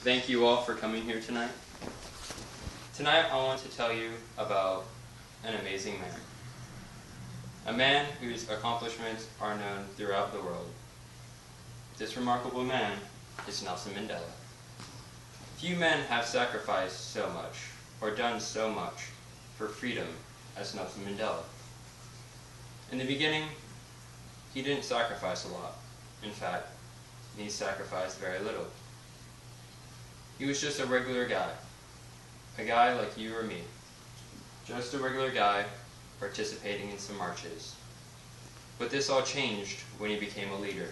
Thank you all for coming here tonight. Tonight I want to tell you about an amazing man. A man whose accomplishments are known throughout the world. This remarkable man is Nelson Mandela. Few men have sacrificed so much, or done so much, for freedom as Nelson Mandela. In the beginning, he didn't sacrifice a lot. In fact, he sacrificed very little. He was just a regular guy. A guy like you or me. Just a regular guy participating in some marches. But this all changed when he became a leader.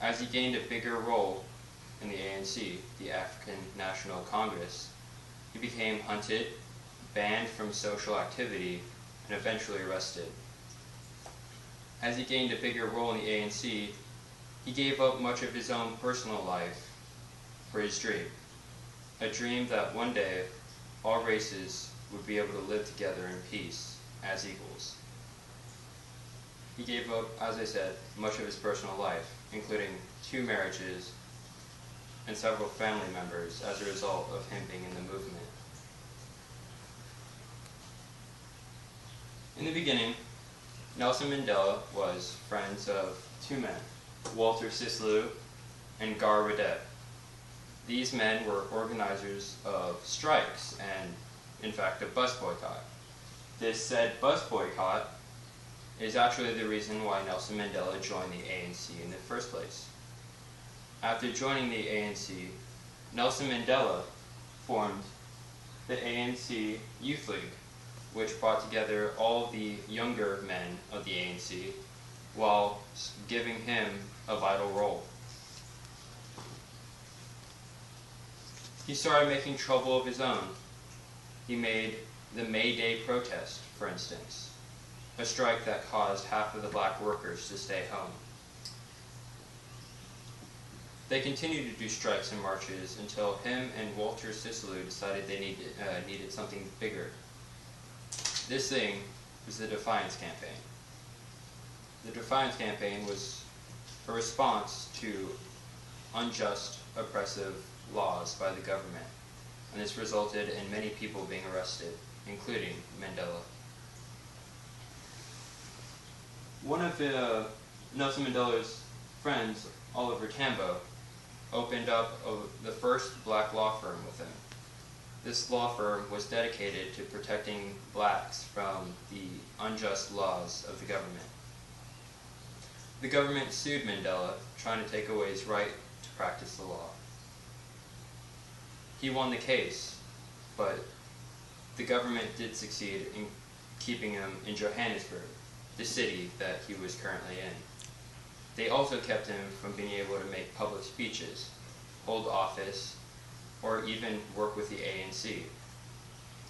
As he gained a bigger role in the ANC, the African National Congress, he became hunted, banned from social activity, and eventually arrested. As he gained a bigger role in the ANC, he gave up much of his own personal life for his dream. A dream that one day all races would be able to live together in peace as equals. He gave up, as I said, much of his personal life, including 2 marriages and several family members as a result of him being in the movement. In the beginning, Nelson Mandela was friends of 2 men, Walter Sisulu and Gar Radet. These men were organizers of strikes and, in fact, a bus boycott. This said bus boycott is actually the reason why Nelson Mandela joined the ANC in the first place. After joining the ANC, Nelson Mandela formed the ANC Youth League, which brought together all the younger men of the ANC while giving him a vital role. He started making trouble of his own. He made the May Day protest, for instance, a strike that caused half of the black workers to stay home. They continued to do strikes and marches until him and Walter Sisulu decided they needed something bigger. This thing was the Defiance Campaign. The Defiance Campaign was a response to unjust, oppressive laws by the government, and this resulted in many people being arrested, including Mandela. One of Nelson Mandela's friends, Oliver Tambo, opened up the first black law firm with him. This law firm was dedicated to protecting blacks from the unjust laws of the government. The government sued Mandela, trying to take away his right to practice the law. He won the case, but the government did succeed in keeping him in Johannesburg, the city that he was currently in. They also kept him from being able to make public speeches, hold office, or even work with the ANC.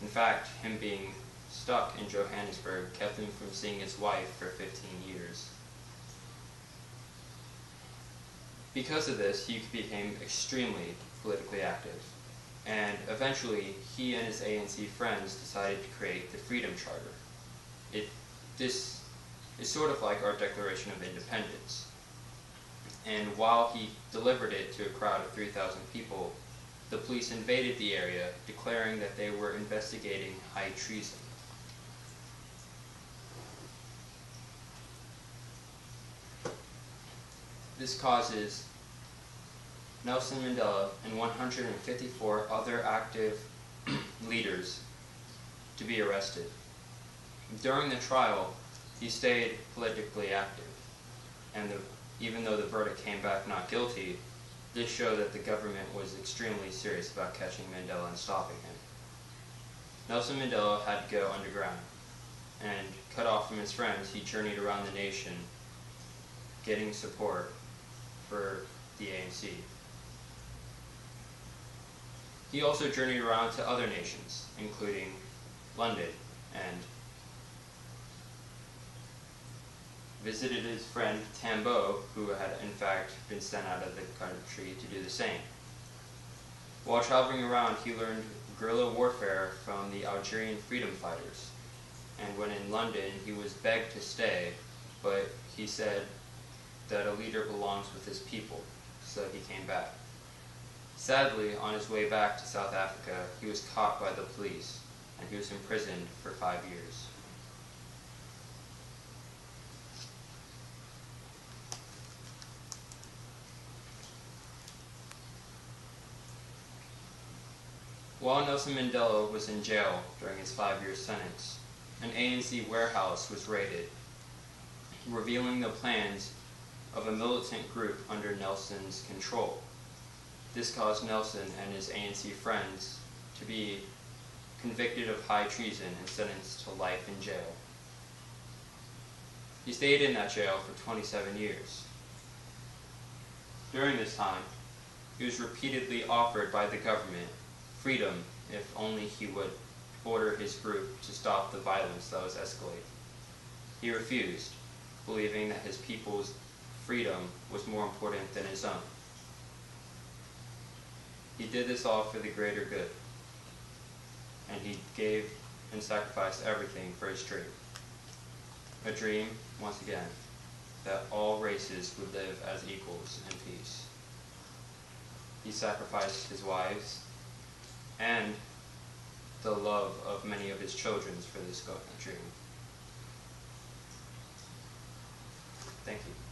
In fact, him being stuck in Johannesburg kept him from seeing his wife for 15 years. Because of this, he became extremely politically active, and eventually he and his ANC friends decided to create the Freedom Charter. This is sort of like our Declaration of Independence. And while he delivered it to a crowd of 3,000 people, the police invaded the area, declaring that they were investigating high treason. This causes Nelson Mandela and 154 other active leaders to be arrested. During the trial, he stayed politically active, and even though the verdict came back not guilty, this showed that the government was extremely serious about catching Mandela and stopping him. Nelson Mandela had to go underground, and cut off from his friends, he journeyed around the nation getting support for the ANC. He also journeyed around to other nations, including London, and visited his friend Tambo, who had in fact been sent out of the country to do the same. While traveling around, he learned guerrilla warfare from the Algerian freedom fighters, and when in London, he was begged to stay, but he said that a leader belongs with his people, so he came back. Sadly, on his way back to South Africa, he was caught by the police, and he was imprisoned for 5 years. While Nelson Mandela was in jail during his 5-year sentence, an ANC warehouse was raided, revealing the plans of a militant group under Nelson's control. This caused Nelson and his ANC friends to be convicted of high treason and sentenced to life in jail. He stayed in that jail for 27 years. During this time, he was repeatedly offered by the government freedom if only he would order his group to stop the violence that was escalating. He refused, believing that his people's freedom was more important than his own. He did this all for the greater good, and he gave and sacrificed everything for his dream. A dream, once again, that all races would live as equals in peace. He sacrificed his wives and the love of many of his children for this dream. Thank you.